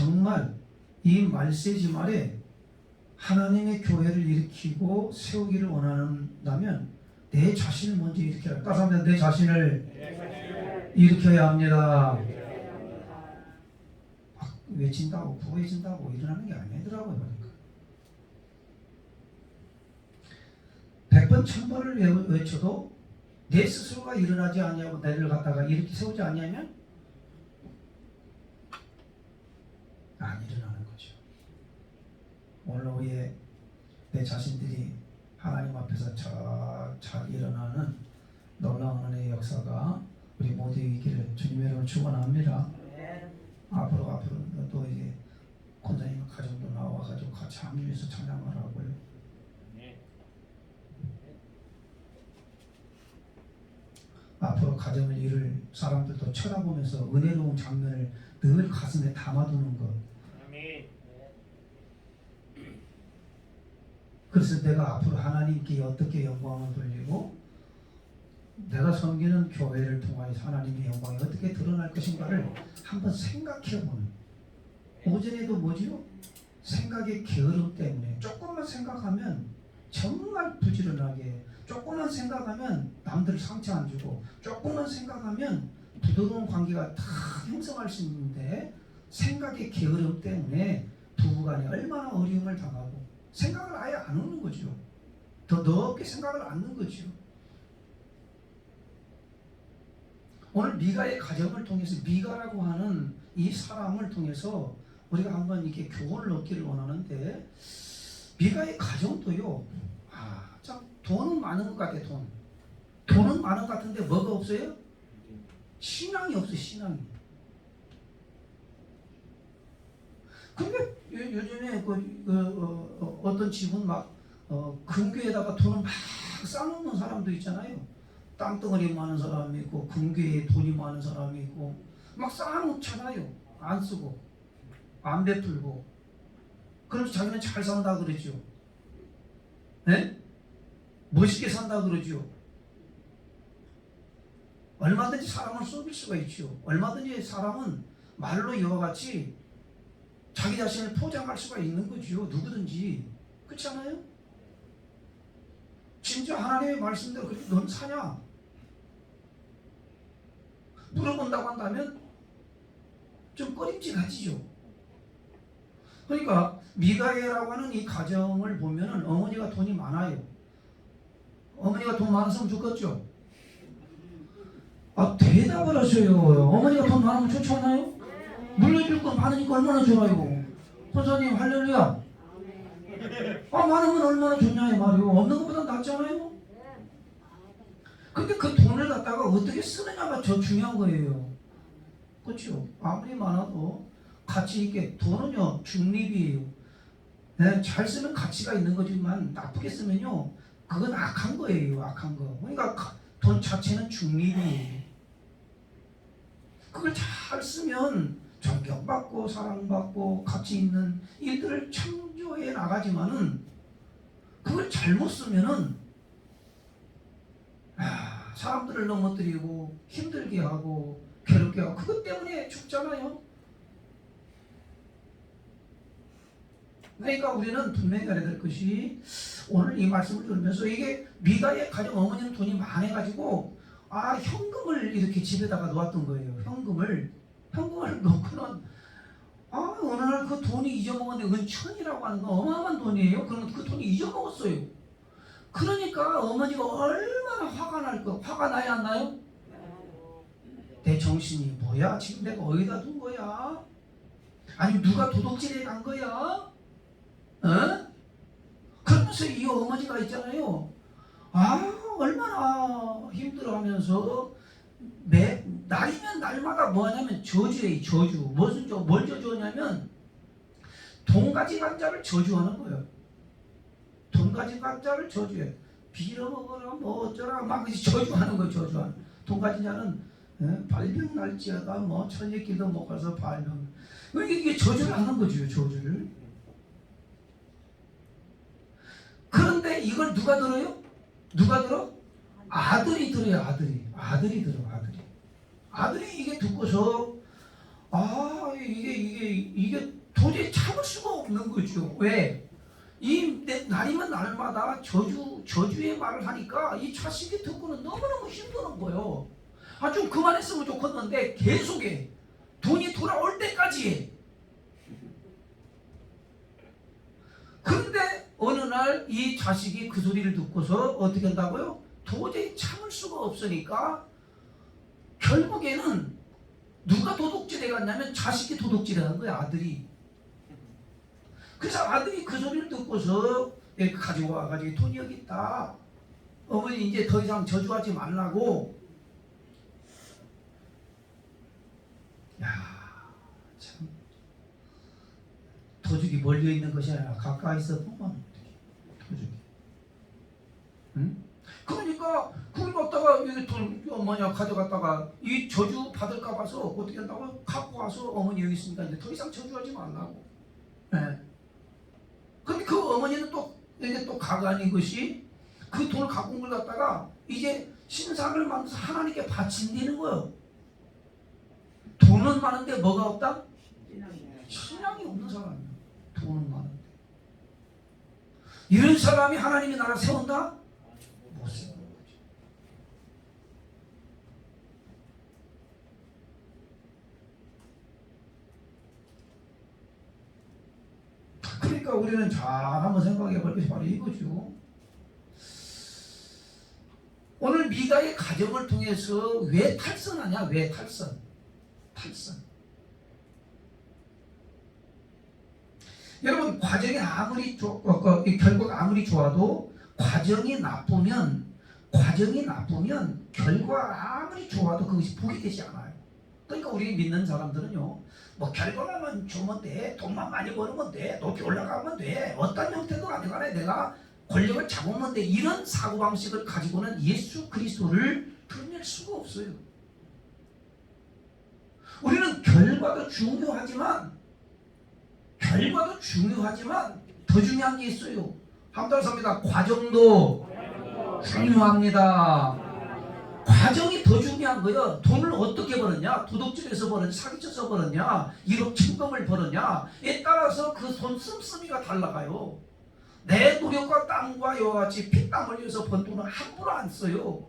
정말 이 말세지 말에 하나님의 교회를 일으키고 세우기를 원한다면 내 자신을 먼저 일으켜라. 따라서 합니다. 내 자신을 일으켜야 합니다. 막 외친다고 구해진다고 일어나는 게 아니더라고요. 보니까 100번 1000번을 외쳐도 내 스스로가 일어나지 아니하고 내를 갖다가 이렇게 세우지 아니하면 안 일어나는 거죠. 오늘 오후에 내 자신들이 하나님 앞에서 잘 일어나는 놀라운 은혜의 역사가 우리 모두의 있기를 주님의 이름으로 축원합니다. 앞으로 또 이제 권사님 가정도 나와가지고 같이 합류해서 찬양을 하고요. 앞으로 가정을 이룰 사람들도 쳐다보면서 은혜로운 장면을 늘 가슴에 담아두는 것. 그래서 내가 앞으로 하나님께 어떻게 영광을 돌리고 내가 섬기는 교회를 통하여 하나님의 영광이 어떻게 드러날 것인가를 한번 생각해보는. 오전에도 뭐지요? 생각의 게으름 때문에 조금만 생각하면 정말 부지런하게, 조금만 생각하면 남들 상처 안 주고, 조금만 생각하면 부드러운 관계가 다 형성할 수 있는데 생각의 게으름 때문에 부부간에 얼마나 어려움을 당하고 생각을 아예 안 하는 거죠. 더 넓게 생각을 안 하는 거죠. 오늘 미가의 가정을 통해서 미가라고 하는 이 사람을 통해서 우리가 한번 이렇게 교훈을 얻기를 원하는데, 미가의 가정도요. 참 돈은 많은 것 같아. 돈은 많은 것 같은데 뭐가 없어요? 신앙이 없어요. 신앙이. 근데 요즘에 어떤 집은 막 금괴에다가 돈을 막 쌓아놓는 사람도 있잖아요. 땅덩어리 많은 사람이 있고 금괴에 돈이 많은 사람이 있고 막 쌓아놓잖아요. 안 쓰고 안 베풀고. 그래서 자기는 잘 산다 그러죠. 네? 멋있게 산다 그러죠. 얼마든지 사람을 속일 수가 있죠. 얼마든지 사람은 말로 이와 같이 자기 자신을 포장할 수가 있는 거죠. 누구든지. 그렇지 않아요? 진짜 하나님의 말씀대로 넌 사냐? 물어본다고 한다면 좀 꺼림직하지죠. 그러니까 미가엘이라고 하는 이 가정을 보면은 어머니가 돈이 많아요. 어머니가 돈 많았으면 좋겠죠. 대답을 하셔요. 어머니가 돈 많으면 좋지 않아요? 물려줄 건 많으니까 얼마나 좋아요. 권사님 할렐루야. 많으면 얼마나 좋냐 이 말이요. 없는 것보다 낫잖아요. 근데 그 돈을 갖다가 어떻게 쓰느냐가 더 중요한 거예요. 그렇죠? 아무리 많아도 가치 있게. 돈은요 중립이에요. 네, 잘 쓰면 가치가 있는 거지만 나쁘게 쓰면요 그건 악한 거예요. 악한 거. 그러니까 돈 자체는 중립이에요. 그걸 잘 쓰면 존경받고 사랑받고 가치 있는 일들을 창조해 나가지만은 그걸 잘못 쓰면은 사람들을 넘어뜨리고 힘들게 하고 괴롭게 하고 그것 때문에 죽잖아요. 그러니까 우리는 분명히 알아야 될 것이, 오늘 이 말씀을 들으면서 이게 미가의 가정 어머니는 돈이 많아가지고 현금을 이렇게 집에다가 놓았던 거예요. 현금을 놓고는 어느 날 그 돈이 잊어먹었는데 은천이라고 하는 건 어마어마한 돈이에요. 그러면 그 돈이 잊어먹었어요. 그러니까 어머니가 얼마나 화가 나야 안 나요? 내 정신이 뭐야? 지금 내가 어디다 둔 거야? 아니 누가 도둑질해 간 거야? 그러면서 이 어머니가 있잖아요. 얼마나 힘들어하면서 날이면 날마다 뭐 하냐면 저주예요. 저주. 뭘 저주하냐면 돈 가진 자를 저주하는 거예요. 돈 가진 자를 저주해. 빌어먹어라 뭐 어쩌라 막 저주하는 거예요. 저주하는. 돈 가진 자는 발병 날지어다 뭐 천리길도 못 가서 발병. 이게 저주를 하는 거죠. 저주를. 그런데 이걸 누가 들어요? 누가 들어? 아들이 들어요. 아들이 들어. 아들이 이게 듣고서 이게 도저히 참을 수가 없는 거죠. 왜? 날이면 날마다 저주의 말을 하니까 이 자식이 듣고는 너무너무 힘드는 거예요. 좀 그만했으면 좋겠는데 계속해. 돈이 돌아올 때까지 해. 그런데 어느 날 이 자식이 그 소리를 듣고서 어떻게 한다고요? 도저히 참을 수가 없으니까 결국에는 누가 도둑질해 갔냐면 자식이 도둑질해 간 거야, 아들이. 그래서 아들이 그 소리를 듣고서 가지고 와가지고 돈이 여기 있다. 어머니 이제 더 이상 저주하지 말라고. 야, 참. 도둑이 멀리 있는 것이 아니라 가까이서 보면 도둑이. 응? 그러니까 그걸 갖다가 돈 어머니가 가져갔다가 이 저주 받을까 봐서 어떻게 한다고 갖고 와서 어머니 여기 있으니까 이제 더 이상 저주하지 말라고. 네. 근데 그 어머니는 또 이게 또 가관인 것이 그 돈을 갖고 온 걸 갖다가 이제 신상을 만들어서 하나님께 바친다는 거예요. 돈은 많은데 뭐가 없다? 신앙이 없는 사람이야. 돈은 많은데. 이런 사람이 하나님이 나라 세운다? 못 세우는 거죠. 그러니까 우리는 잘 한번 생각해 볼 것이 바로 이거죠. 오늘 미가의 가정을 통해서 왜 탈선하냐? 왜 탈선? 여러분, 과정이 아무리 결국 아무리 좋아도 과정이 나쁘면 결과 아무리 좋아도 그것이 복이 되지 않아요. 그러니까 우리 믿는 사람들은요, 뭐 결과만 주면 돼, 돈만 많이 벌면 돼, 높이 올라가면 돼, 어떤 형태도 가져가네, 내가 권력을 잡으면 돼, 이런 사고방식을 가지고는 예수 그리스도를 드러낼 수가 없어요. 우리는 결과도 중요하지만 더 중요한 게 있어요. 한번 삽니다. 과정도 중요합니다. 과정이 더 중요한 거예요. 돈을 어떻게 벌었냐, 도둑질해서 벌었냐, 사기쳐서 벌었냐, 1억 친금을 벌었냐에 따라서 그 돈 씀씀이가 달라가요. 내 노력과 땀과 이와 같이 피땀 흘려서 번 돈을 함부로 안 써요.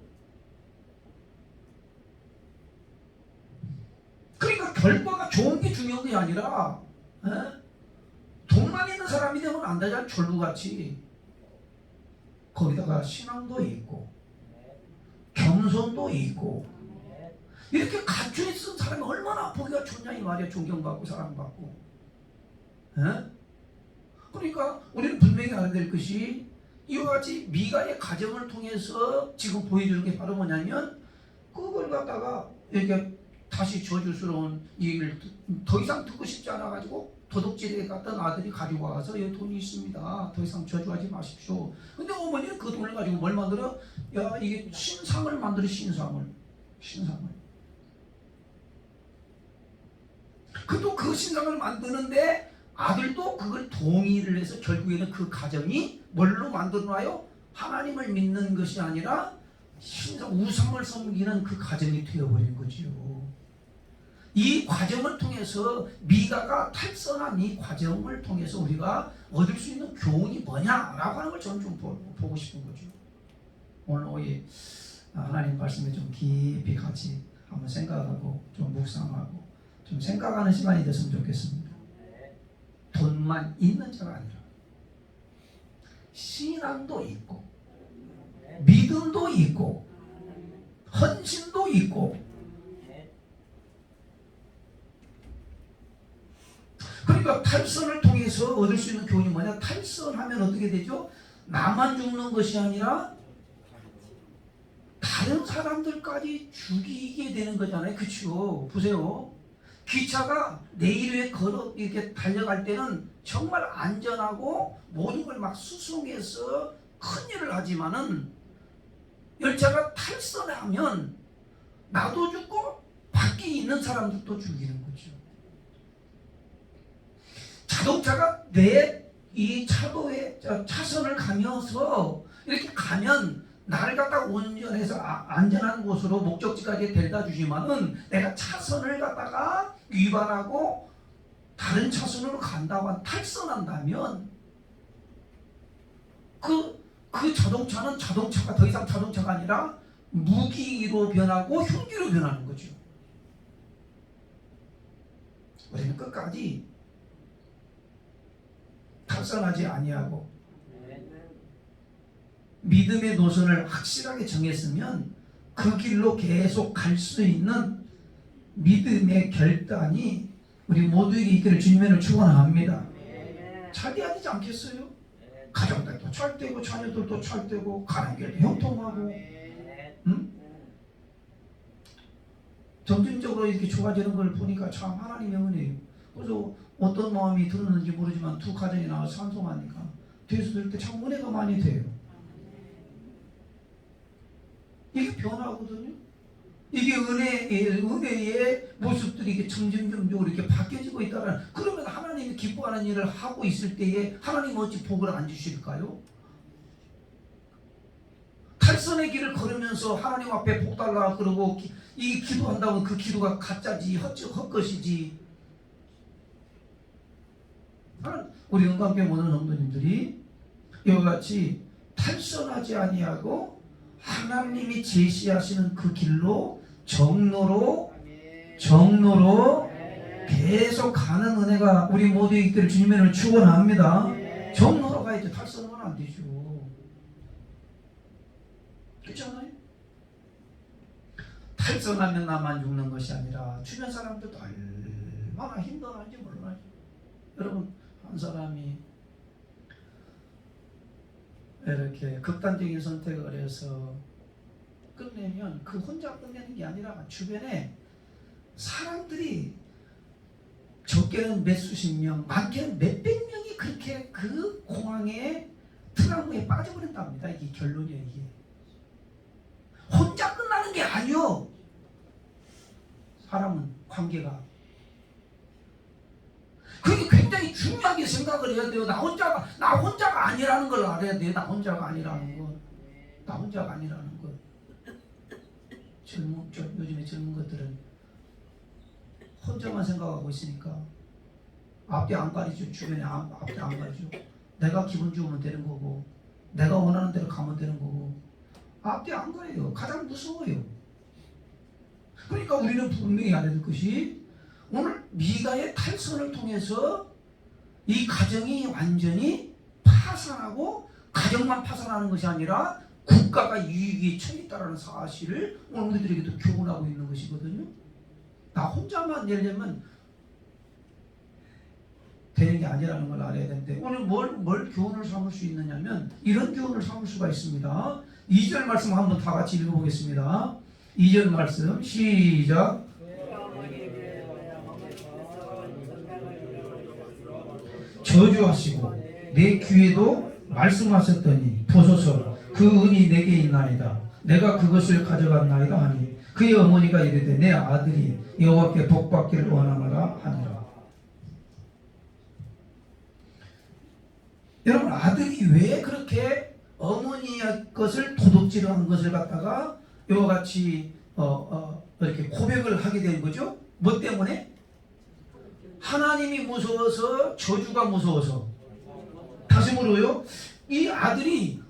그러니까 결과가 좋은 게 중요한 게 아니라 돈만 있는 사람이 되면 안 되잖아. 졸부같이. 거기다가 신앙도 있고 겸손도 있고 이렇게 갖춰 있는 사람이 얼마나 보기가 좋냐 이 말이야. 존경받고 사랑받고. 그러니까 우리는 분명히 알아야 될 것이 이와 같이 미가의 가정을 통해서 지금 보여주는 게 바로 뭐냐면 그걸 갖다가 이렇게 다시 저주스러운 얘기를 더 이상 듣고 싶지 않아가지고 도둑질에 갔던 아들이 가지고 와서 여기 돈이 있습니다. 더 이상 저주하지 마십시오. 근데 어머니는 그 돈을 가지고 뭘 만들어? 야, 이게 신상을 만들어. 신상을. 그도 그 신상을 만드는데 아들도 그걸 동의를 해서 결국에는 그 가정이 뭘로 만들어놔요? 하나님을 믿는 것이 아니라 신상 우상을 섬기는 그 가정이 되어버린 거지요. 이 과정을 통해서 미가가 탈선한 이 과정을 통해서 우리가 얻을 수 있는 교훈이 뭐냐라고 하는 걸 저는 좀 보고 싶은 거죠. 오늘 우리 하나님 말씀에 좀 깊이 같이 한번 생각하고 좀 묵상하고 좀 생각하는 시간이 됐으면 좋겠습니다. 돈만 있는 자가 아니라 신앙도 있고 믿음도 있고 헌신도 있고. 그러니까 탈선을 통해서 얻을 수 있는 교훈이 뭐냐? 탈선하면 어떻게 되죠? 나만 죽는 것이 아니라 다른 사람들까지 죽이게 되는 거잖아요. 그렇죠? 보세요. 기차가 내일 위에 이렇게 달려갈 때는 정말 안전하고 모든 걸 막 수송해서 큰일을 하지만은 열차가 탈선하면 나도 죽고 밖에 있는 사람들도 죽이는 거죠. 자동차가 내 이 차도에 차선을 가면서 이렇게 가면 나를 갖다가 운전해서 안전한 곳으로 목적지까지 데려다 주지만은 내가 차선을 갖다가 위반하고 다른 차선으로 간다고 탈선한다면 그 자동차는 자동차가 더 이상 자동차가 아니라 무기로 변하고 흉기로 변하는 거죠. 우리는 끝까지 탈선하지 아니하고 믿음의 노선을 확실하게 정했으면 그 길로 계속 갈 수 있는 믿음의 결단이 우리 모두에게 있기를 주님의 축원합니다. 잘 돼야 되지 않겠어요? 가정들도 잘 되고 자녀들도 잘 되고 가는 길도 형통하고 점진적으로 이렇게 좋아지는 걸 보니까 참 하나님의 은혜예요. 그래서 어떤 마음이 들었는지 모르지만 두 가정이 나와서 찬송하니까 뒤에서 들을 때 참 은혜가 많이 돼요. 이게 변화거든요. 이게 은혜의 모습들이 이렇게 점점적으로 이렇게 바뀌어지고 있다는. 그러면 하나님이 기뻐하는 일을 하고 있을 때에 하나님 어찌 복을 안 주실까요? 탈선의 길을 걸으면서 하나님 앞에 복 달라 그러고 이 기도한다고 그 기도가 가짜지 헛것이지. 우리 은광교회 모든 성도님들이 이와 같이 탈선하지 아니하고 하나님이 제시하시는 그 길로 정로로 계속 가는 은혜가 우리 모두에게 있기를 주님의 축원합니다. 정로로 가야지 탈선하면 안 되죠. 그렇잖아요? 탈선하면 나만 죽는 것이 아니라 주변 사람들도 얼마나 힘들어하는지 몰라요. 여러분, 한 사람이 이렇게 극단적인 선택을 해서 끝내면 그 혼자 끝내는 게 아니라 주변에 사람들이 적게는 몇 수십 명, 많게는 몇백 명이 그렇게 그 공황에 트라우마에 빠져버린답니다. 이게 결론이에요. 이게 혼자 끝나는 게 아니요. 사람은 관계가 그게 굉장히 중요하게 생각을 해야 돼요. 나 혼자가 아니라는 걸 알아야 돼요. 나 혼자가 아니라는 것. 요즘에 젊은 것들은 혼자만 생각하고 있으니까 앞뒤 안 가리죠. 주변에 앞뒤 안 가리죠. 내가 기분 좋으면 되는 거고, 내가 원하는 대로 가면 되는 거고, 앞뒤 안 가려요. 가장 무서워요. 그러니까 우리는 분명히 알아야 될 것이, 오늘 미가의 탈선을 통해서 이 가정이 완전히 파산하고, 가정만 파산하는 것이 아니라 국가가 유익에 처했다는 사실을 오늘 우리들에게도 교훈하고 있는 것이거든요. 나 혼자만 내려면 되는 게 아니라는 걸 알아야 되는데, 오늘 뭘 교훈을 삼을 수 있느냐면 이런 교훈을 삼을 수가 있습니다. 2절 말씀 한번 다 같이 읽어보겠습니다. 2절 말씀 시작. 저주하시고 내 귀에도 말씀하셨더니 보소서 그 은이 내게 있나이다. 내가 그것을 가져갔나이다 하니 그의 어머니가 이르되 내 아들이 여호와께 복받기를 원하노라 하니라. 여러분, 아들이 왜 그렇게 어머니의 것을 도둑질을 한 것을 갖다가 이와 같이 이렇게 고백을 하게 된 거죠? 뭐 때문에? 하나님이 무서워서, 저주가 무서워서. 다시 물어요. 이 아들이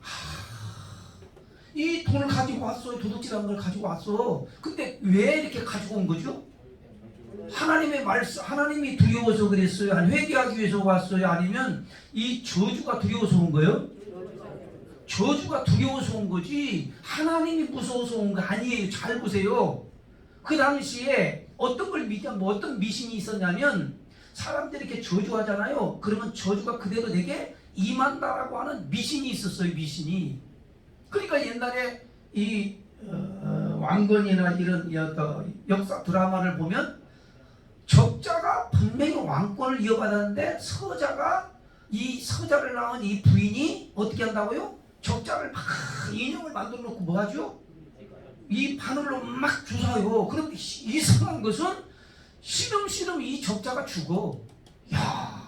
이 돈을 가지고 왔어요. 도둑질한 걸 가지고 왔어. 근데 왜 이렇게 가지고 온 거죠? 하나님의 말씀, 하나님이 두려워서 그랬어요? 아니 회개하기 위해서 왔어요? 아니면 이 저주가 두려워서 온 거예요? 저주가 두려워서 온 거지 하나님이 무서워서 온 거 아니에요. 잘 보세요. 그 당시에 어떤 걸 어떤 미신이 있었냐면, 사람들이 이렇게 저주하잖아요. 그러면 저주가 그대로 내게 임한다라고 하는 미신이 있었어요. 미신이. 그러니까 옛날에 이 왕건이나 이런 역사 드라마를 보면 적자가 분명히 왕권을 이어받았는데 이 서자를 낳은 이 부인이 어떻게 한다고요? 적자를 막 인형을 만들어 놓고 뭐 하죠? 이 바늘로 막 주사요. 그런데 이상한 것은 시름시름 이 적자가 죽어. 야,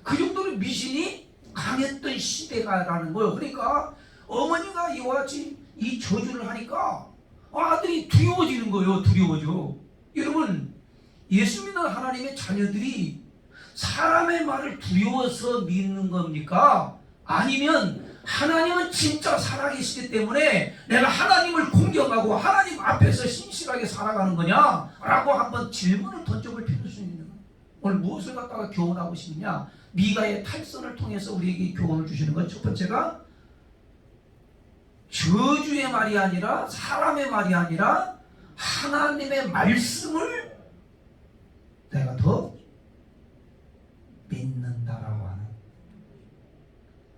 그 정도로 미신이 강했던 시대가라는 거예요. 그러니까 어머니가 이와 같이 이 저주를 하니까 아들이 두려워지는 거예요. 두려워져. 여러분, 예수 믿는 하나님의 자녀들이 사람의 말을 두려워서 믿는 겁니까? 아니면 하나님은 진짜 살아계시기 때문에 내가 하나님을 공경하고 하나님 앞에서 신실하게 살아가는 거냐? 라고 한번 질문을 던져볼 필요가 있는 거예요. 오늘 무엇을 갖다가 교훈하고 싶느냐? 미가의 탈선을 통해서 우리에게 교훈을 주시는 건 첫 번째가 저주의 말이 아니라 사람의 말이 아니라 하나님의 말씀을 내가 더 믿는다라고 하는,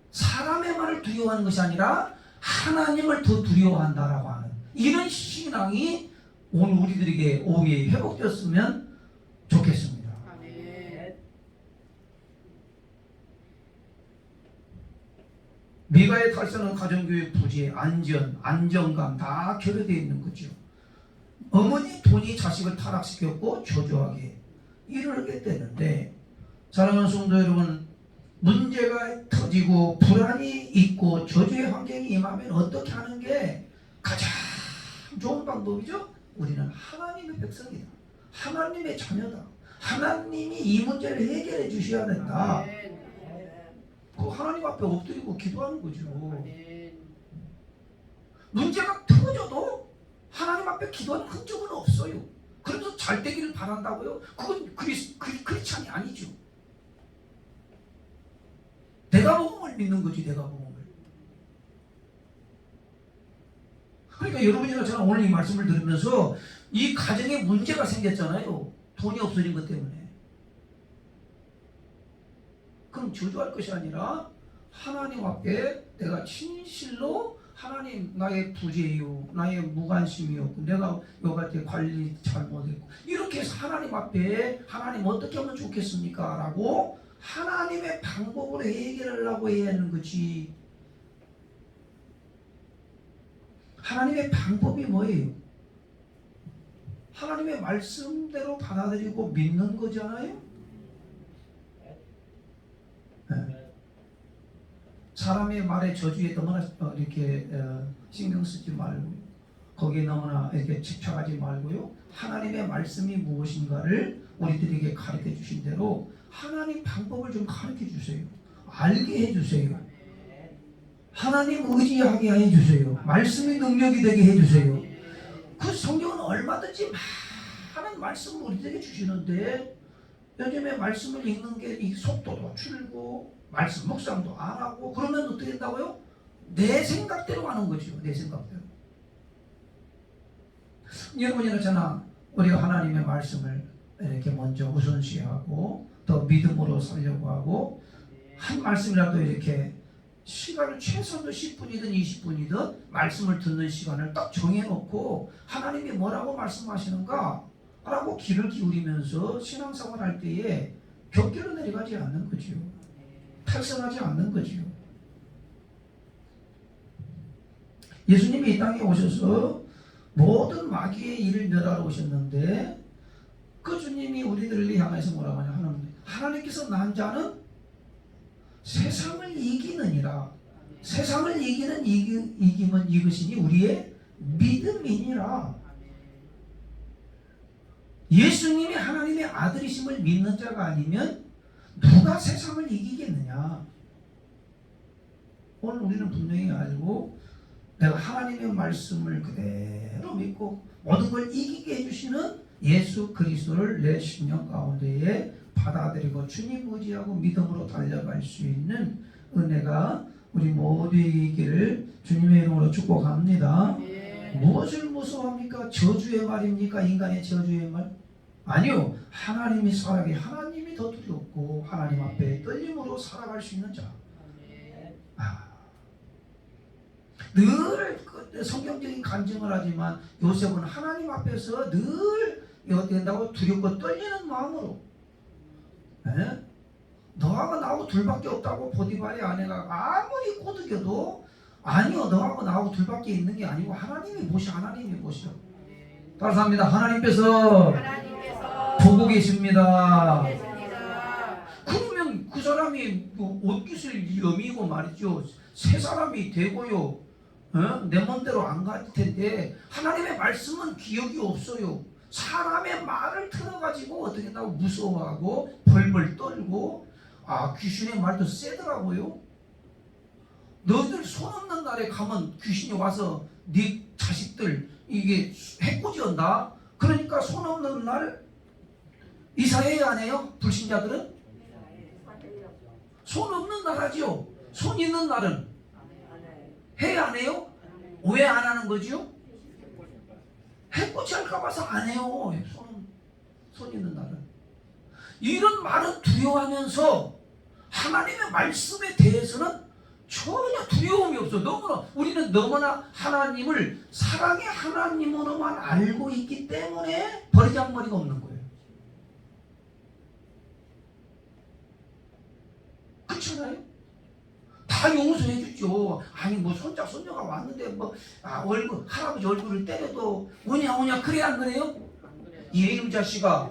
사람의 말을 두려워하는 것이 아니라 하나님을 더 두려워한다라고 하는 이런 신앙이 오늘 우리들에게 오후에 회복되었으면 좋겠습니다. 아멘. 미가의 탈선은 가정교육 부재, 안정감 다 결여되어 있는 거죠. 어머니 돈이 자식을 타락시켰고 저조하게 이르게 되는데, 사랑하는 성도 여러분, 문제가 터지고 불안이 있고 저주의 환경이 임하면 어떻게 하는 게 가장 좋은 방법이죠? 우리는 하나님의 백성이다. 하나님의 자녀다. 하나님이 이 문제를 해결해 주셔야 된다. 그 하나님 앞에 엎드리고 기도하는 거죠. 문제가 터져도 하나님 앞에 기도하는 흔적은 없어요. 그래서 잘 되기를 바란다고요? 그건 크리스찬이 아니죠. 대가복음을 믿는 거지, 대가복음을. 그러니까 여러분이나 저는 오늘 이 말씀을 들으면서 이 가정에 문제가 생겼잖아요. 돈이 없어진 것 때문에. 그럼 저주할 것이 아니라 하나님 앞에 내가 진실로 하나님, 나의 부재요, 나의 무관심이었고 내가 여기한테 관리 잘못했고 이렇게 해서 하나님 앞에 하나님 어떻게 하면 좋겠습니까? 라고 하나님의 방법으로 해결하려고 해야 하는 거지. 하나님의 방법이 뭐예요? 하나님의 말씀대로 받아들이고 믿는 거잖아요. 네. 사람의 말에 저주에 너무나 이렇게 신경 쓰지 말고 거기에 너무나 이렇게 집착하지 말고요. 하나님의 말씀이 무엇인가를 우리들에게 가르쳐 주신 대로 하나님 방법을 좀 가르쳐 주세요. 알게 해주세요. 하나님 의지하게 해주세요. 말씀이 능력이 되게 해주세요. 그 성경은 얼마든지 많은 말씀을 우리에게 주시는데 요즘에 말씀을 읽는 게 이 속도도 줄고 말씀 묵상도 안 하고 그러면 어떻게 된다고요? 내 생각대로 하는 거죠. 내 생각대로. 여러분이나 저나 우리가 하나님의 말씀을 이렇게 먼저 우선시하고 더 믿음으로 살려고 하고 한 말씀이라도 이렇게 시간을 최소한 10분이든 20분이든 말씀을 듣는 시간을 딱 정해놓고 하나님이 뭐라고 말씀하시는가 라고 귀를 기울이면서 신앙생활 할 때에 격결로 내려가지 않는 거죠. 탈선하지 않는 거죠. 예수님이 이 땅에 오셔서 모든 마귀의 일을 멸하러 오셨는데 그 주님이 우리들을 향해서 뭐라고 하냐? 하나님께서 난 자는 세상을 이기느니라. 세상을 이기는 이김은 이것이니 우리의 믿음이니라. 예수님이 하나님의 아들이심을 믿는 자가 아니면 누가 세상을 이기겠느냐? 오늘 우리는 분명히 알고 내가 하나님의 말씀을 그대로 믿고 모든 걸 이기게 해주시는 예수 그리스도를 내 심령 가운데에 받아들이고 주님 의지하고 믿음으로 달려갈 수 있는 은혜가 우리 모두에게 있기를 주님의 이름으로 축복합니다. 무엇을 무서워합니까? 저주의 말입니까? 인간의 저주의 말? 아니요. 하나님이 살아계 하나님이 더 두렵고 하나님 앞에 떨림으로 살아갈 수 있는 자. 늘 성경적인 간증을 하지만 요셉은 하나님 앞에서 늘 어떻게 된다고 두렵고 떨리는 마음으로 너하고 나하고 둘밖에 없다고 보디발의 아내가 아무리 꼬드겨도 아니요 너하고 나하고 둘밖에 있는 게 아니고 하나님이 보셔. 감사합니다. 하나님께서 보고 계십니다. 그러면 그 사람이 옷깃을 여미고 말이죠. 새 사람이 되고요. 내 멋대로 안 갈 텐데 하나님의 말씀은 기억이 없어요. 사람의 말을 들어가지고 어떻게 한다고 무서워하고 벌벌 떨고 귀신의 말도 세더라고요. 너희들 손 없는 날에 가면 귀신이 와서 네 자식들 이게 해코지한다. 그러니까 손 없는 날 이사해야 안 해요? 불신자들은? 손 없는 날 하죠. 손 있는 날은 해야 안 해요? 왜 안 하는 거죠? 해코지 할까 봐서 안 해요. 손 있는 날은. 이런 말은 두려워하면서 하나님의 말씀에 대해서는 전혀 두려움이 없어. 우리는 너무나 하나님을 사랑의 하나님으로만 알고 있기 때문에 버리장머리가 없는 거예요. 그렇잖아요? 다 용서해 주죠. 아니 뭐 손자 손녀가 왔는데 뭐 얼굴 할아버지 얼굴을 때려도 오냐 그래 안 그래요? 이놈 자식아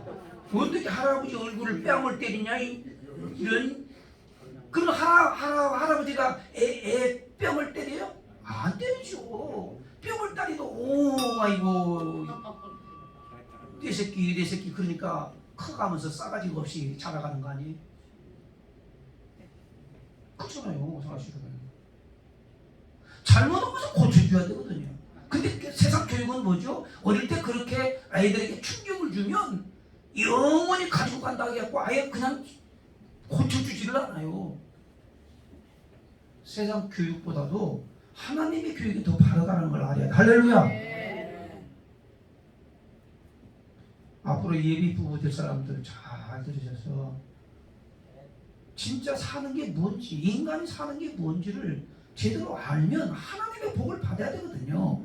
어떻게 할아버지 얼굴을 뺨을 때리냐 이런. 그럼 할아버지가 애 뺨을 때려요? 안 때리죠. 뺨을 때리도 아이고 내 새끼 그러니까 커가면서 싸가지 없이 자라가는 거 아니에요? 그렇잖아요. 사실은 잘못한 것은 고쳐줘야 되거든요. 근데 세상 교육은 뭐죠? 어릴 때 그렇게 아이들에게 충격을 주면 영원히 가지고 간다고 해갖고 아예 그냥 고쳐주지를 않아요. 세상 교육보다도 하나님의 교육이 더 바르다는 걸 알아야 돼. 할렐루야. 앞으로 예비 부부 될 사람들 잘 들으셔서 진짜 사는 게 뭔지, 인간이 사는 게 뭔지를 제대로 알면 하나님의 복을 받아야 되거든요.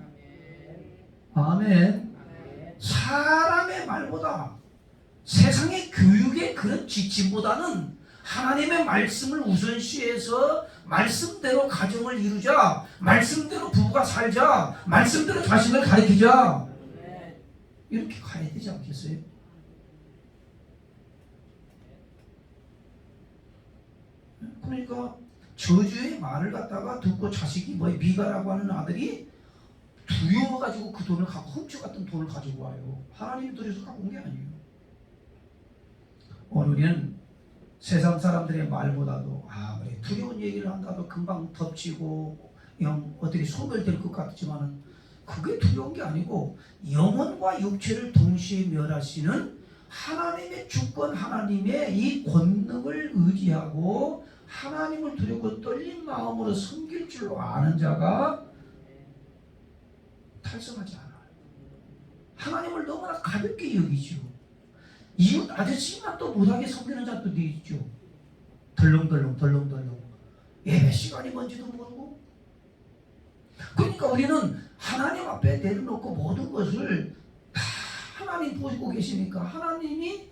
아멘. 사람의 말보다 세상의 교육의 그런 지침보다는 하나님의 말씀을 우선시해서 말씀대로 가정을 이루자, 말씀대로 부부가 살자, 말씀대로 자식을 가르치자, 이렇게 가야 되지 않겠어요? 그러니까 저주의 말을 갖다가 듣고 자식이 미가라고 하는 아들이 두려워가지고 그 돈을 갖고 훔쳐갔던 돈을 가지고 와요. 하나님이 들여서 갖고 온 게 아니에요. 오늘은 세상 사람들의 말보다도 그래 두려운 얘기를 한다도 금방 덮치고 어떻게 소멸될 것 같지만은 그게 두려운 게 아니고 영혼과 육체를 동시에 멸하시는 하나님의 주권, 하나님의 이 권능을 의지하고 하나님을 두렵고 떨린 마음으로 섬길 줄 아는 자가 탈성하지 않아요. 하나님을 너무나 가볍게 여기죠. 이웃 아저씨만 또 못하게 섬기는 자도 있죠. 덜렁덜렁 예배 시간이 뭔지도 모르고. 그러니까 우리는 하나님 앞에 내려놓고 모든 것을 다 하나님 보시고 계시니까 하나님이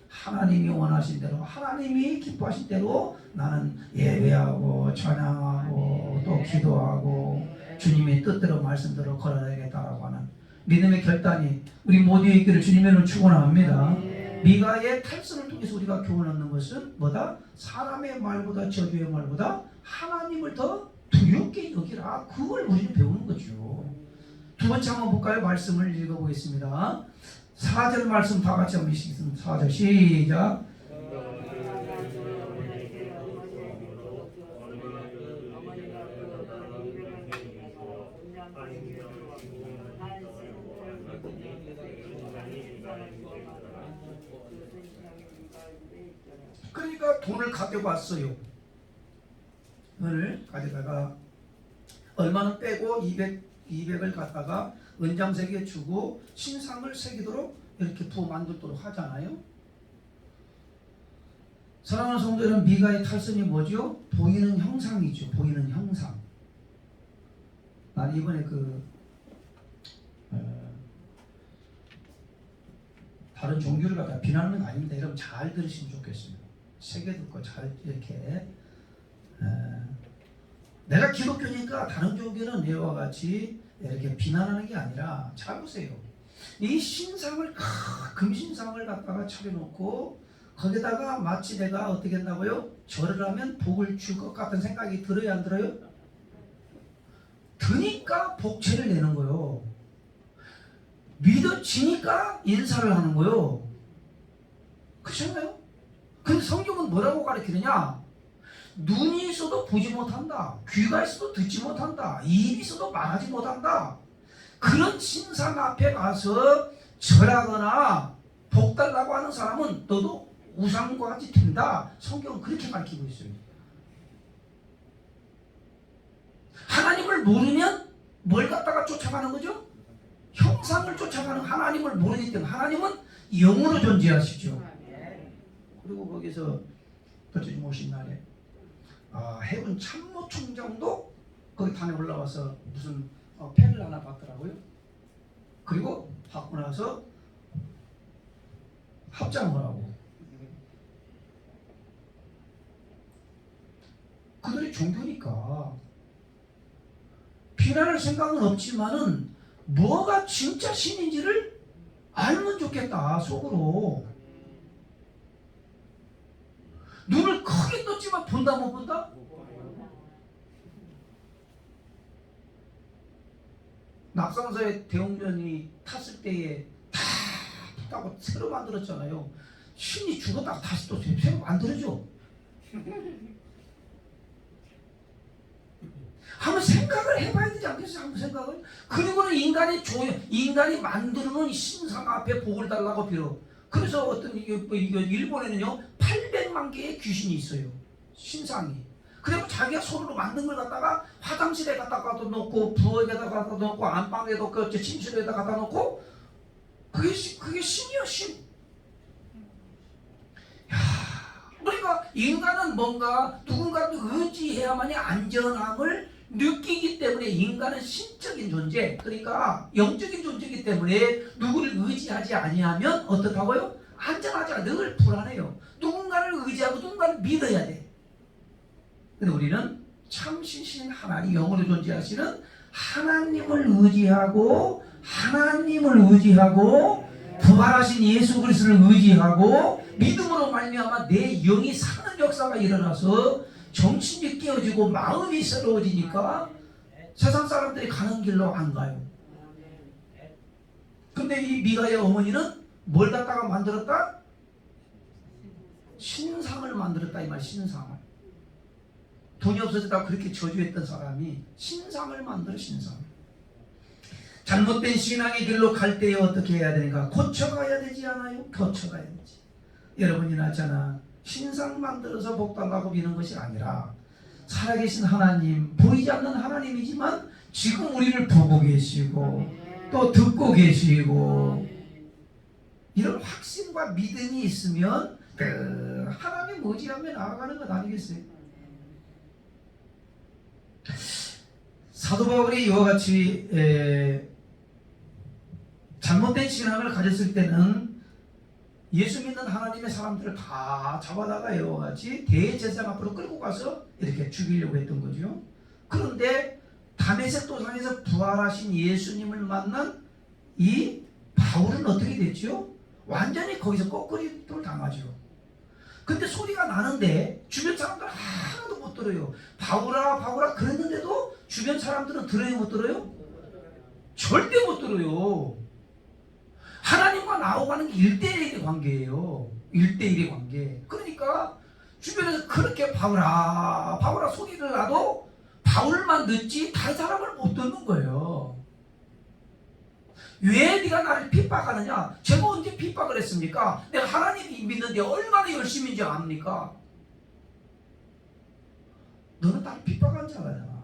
원하신 대로, 하나님이 기뻐하신 대로 나는 예배하고 찬양하고 또 기도하고 주님의 뜻대로 말씀대로 걸어야겠다라고 하는 믿음의 결단이 우리 모두의 있기를 주님으로 축원합니다. 미가의 탈선을 통해서 우리가 교훈 얻는 것은 뭐다? 사람의 말보다 저주의 말보다 하나님을 더 두렵게 여기라. 그걸 우리는 배우는 거죠. 두 번째 한번 볼까요? 말씀을 읽어보겠습니다. 4절 말씀 다 같이 한번 읽겠습니다. 4절 시작. 그러니까 돈을 가져왔어요. 돈을 가져다가 얼마는 빼고 200을 갖다가 은장색에 주고 신상을 새기도록 이렇게 부어 만들도록 하잖아요. 사랑하는 성도들은 미가의 탈선이 뭐죠? 보이는 형상이죠. 보이는 형상. 난 이번에 다른 종교를 갖다 비난하는 거 아닙니다. 여러분 잘 들으시면 좋겠습니다. 새겨 듣고 잘 이렇게 내가 기독교니까 다른 종교는 이와 같이 이렇게 비난하는 게 아니라 잘 보세요. 이 신상을 금신상을 갖다가 차려놓고 거기다가 마치 내가 어떻게 한다고요? 절을 하면 복을 줄 것 같은 생각이 들어요, 안 들어요? 드니까 복채를 내는 거요. 믿어지니까 인사를 하는 거예요. 그렇잖아요? 근데 성경은 뭐라고 가르치느냐? 눈이 있어도 보지 못한다. 귀가 있어도 듣지 못한다. 입이 있어도 말하지 못한다. 그런 신상 앞에 가서 절하거나 복 달라고 하는 사람은 너도 우상과 같이 된다. 성경은 그렇게 가르치고 있어요. 하나님을 모르면 뭘 갖다가 쫓아가는 거죠? 형상을 쫓아가는 하나님을 모르기 때문에 하나님은 영으로 존재하시죠. 그리고 거기서 부처님 오신 날에 해군 참모총장도 거기 탄에 올라와서 무슨 펜을 하나 받더라고요. 그리고 받고 나서 합장을 하고 그들이 종교니까 비난할 생각은 없지만은 뭐가 진짜 신인지를 알면 좋겠다 속으로. 눈을 크게 떴지만 본다 못 본다? 낙상사의 대웅전이 탔을 때에 다 탔다고 새로 만들었잖아요. 신이 죽었다가 다시 또 새로 만들어줘. 한번 생각을 해봐야 되지 않겠어요? 한번 생각을. 그리고는 인간이 만들어놓은 신상 앞에 복을 달라고 빌어. 그래서 어떤 이거 일본에는요 800만 개의 귀신이 있어요. 신상이. 그리고 자기가 손으로 만든 걸 갖다가 화장실에 갖다가 놓고 부엌에다 갖다 놓고 안방에 놓고 침실에다 갖다 놓고 그게 신이야 신. 야, 그러니까 인간은 뭔가 누군가를 의지해야만이 안전함을 느끼기 때문에 인간은 신적인 존재, 그러니까 영적인 존재이기 때문에 누구를 의지하지 아니하면 어떻다고요? 안전하지 않아. 늘 불안해요. 누군가를 의지하고 누군가를 믿어야 돼. 근데 우리는 참 신신 하나님, 영으로 존재하시는 하나님을 의지하고 부활하신 예수 그리스도를 의지하고 믿음으로 말미암아 내 영이 사는 역사가 일어나서 정신이 깨어지고 마음이 새로워지니까 세상 사람들이 가는 길로 안 가요. 근데 이 미가의 어머니는 뭘 갖다가 만들었다? 신상을 만들었다 이 말. 신상을. 돈이 없어지다가 그렇게 저주했던 사람이 신상을 만들어. 신상. 잘못된 신앙의 길로 갈 때에 어떻게 해야 되는가? 고쳐가야 되지 않아요? 고쳐가야 되지. 여러분이 나잖아. 신상 만들어서 복 달라고 비는 것이 아니라 살아계신 하나님, 보이지 않는 하나님이지만 지금 우리를 보고 계시고 또 듣고 계시고 이런 확신과 믿음이 있으면 하나님 의지하며 나아가는 것 아니겠어요? 사도 바울이 이와 같이 잘못된 신앙을 가졌을 때는 예수 믿는 하나님의 사람들을 다 잡아다가 이와 같이 대제사장 앞으로 끌고 가서 이렇게 죽이려고 했던 거죠. 그런데 다메섹 도상에서 부활하신 예수님을 만난 이 바울은 어떻게 됐죠? 완전히 거기서 거꾸리를 당하죠. 근데 소리가 나는데 주변 사람들 하나도 못 들어요. 바울아 바울아 그랬는데도 주변 사람들은 들어요 못 들어요? 절대 못 들어요. 하나님과 나오가는 게 1대1의 관계예요. 1대1의 관계. 그러니까 주변에서 그렇게 바울아 바울아 소리를 나도 바울만 듣지 다른 사람을 못 듣는 거예요. 왜 네가 나를 핍박하느냐? 제가 언제 핍박을 했습니까? 내가 하나님이 믿는데 얼마나 열심인지 압니까? 너는 나를 핍박한 자잖아.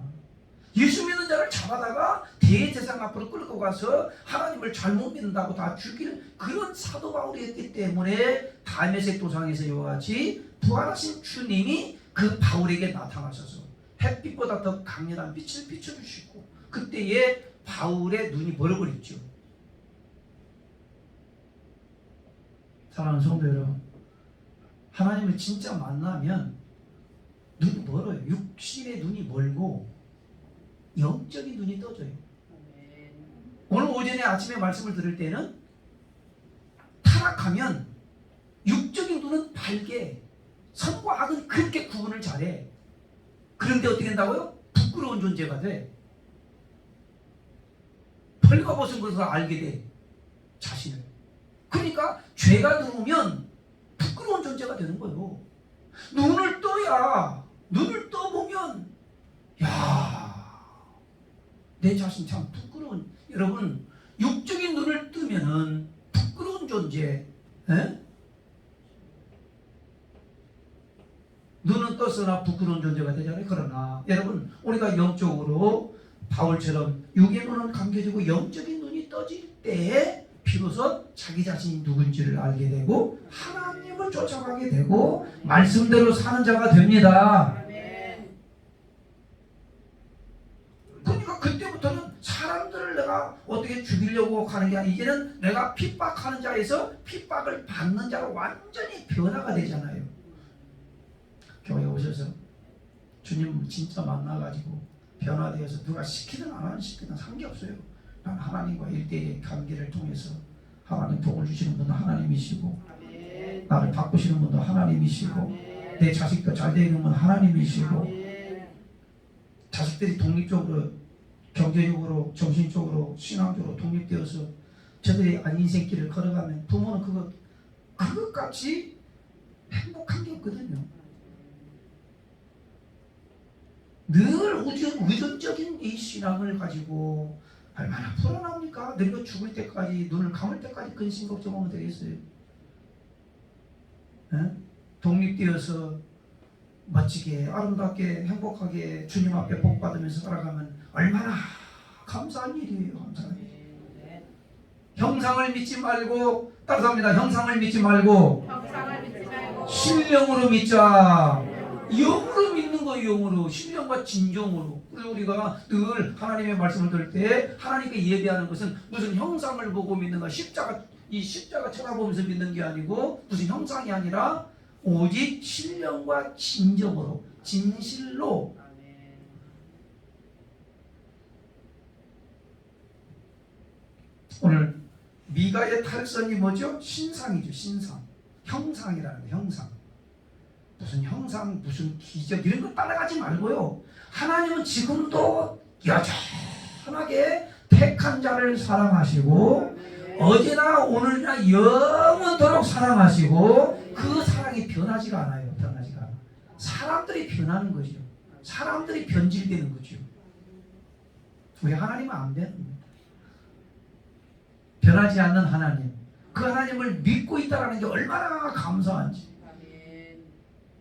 예수 믿는 자를 잡아다가 대제사장 앞으로 끌고 가서 하나님을 잘못 믿는다고 다 죽일 그런 사도 바울이 했기 때문에 다메섹 도상에서 이와 같이 부활하신 주님이 그 바울에게 나타나셔서 햇빛보다 더 강렬한 빛을 비춰주시고 그때에 바울의 눈이 멀어버렸죠. 사랑하는 성도 여러분, 하나님을 진짜 만나면 눈이 멀어요. 육신의 눈이 멀고 영적인 눈이 떠져요. 오늘 오전에 아침에 말씀을 들을 때는 타락하면 육적인 눈은 밝게 선과 악은 그렇게 구분을 잘해. 그런데 어떻게 된다고요? 부끄러운 존재가 돼. 벌거벗은 것을 알게 돼. 자신을. 그러니까 죄가 들어오면 부끄러운 존재가 되는 거예요. 눈을 떠보면 내 자신 참 부끄러운. 여러분, 육적인 눈을 뜨면은 부끄러운 존재. 눈은 떴으나 부끄러운 존재가 되잖아요. 그러나 여러분, 우리가 영적으로 바울처럼 육의 눈은 감겨지고 영적인 눈이 떠질 때 비로소 자기 자신이 누군지를 알게 되고 하나님을 쫓아가게 되고 말씀대로 사는 자가 됩니다. 그러니까 그때부터는 사람들을 내가 어떻게 죽이려고 하는 게 아니라 이제는 내가 핍박하는 자에서 핍박을 받는 자로 완전히 변화가 되잖아요. 교회에 오셔서 주님 진짜 만나가지고 변화되어서 누가 시키든 안 시키든 상관없어요. 난 하나님과 일대의 관계를 통해서 하나님 복을 주시는 분도 하나님이시고 나를 바꾸시는 분도 하나님이시고 내 자식도 잘 되는 분 하나님이시고 자식들이 독립적으로 경제적으로 정신적으로 신앙적으로 독립되어서 저들이 인생길을 걸어가면 부모는 그것같이 행복한 게 없거든요. 늘 의존적인 이 신앙을 가지고 얼마나 불안합니까? 늙어 죽을 때까지 눈을 감을 때까지 근심 걱정하면 되겠어요? 독립되어서 멋지게 아름답게 행복하게 주님 앞에 복 받으면서 살아가면 얼마나 감사한 일이에요. 감사한 일. 형상을 믿지 말고 따라합니다. 형상을 믿지 말고 신령으로 믿자. 영으로 믿는 거예요. 영으로. 신령과 진정으로. 그래서 우리가 늘 하나님의 말씀을 들을 때 하나님께 예배하는 것은 무슨 형상을 보고 믿는가, 이 십자가 쳐다보면서 믿는 게 아니고 무슨 형상이 아니라 오직 신령과 진정으로, 진실로. 오늘 미가의 탈선이 뭐죠? 신상이죠. 신상. 형상이라는 거예요. 형상. 무슨 형상, 무슨 기적 이런 거 따라가지 말고요. 하나님은 지금도 여전하게 택한 자를 사랑하시고 어제나 오늘이나 영원토록 사랑하시고 그 사랑이 변하지가 않아요. 변하지가 않아요. 사람들이 변하는 거죠. 사람들이 변질되는 거죠. 우리 하나님은 안 변합니다. 변하지 않는 하나님, 그 하나님을 믿고 있다는 게 얼마나 감사한지.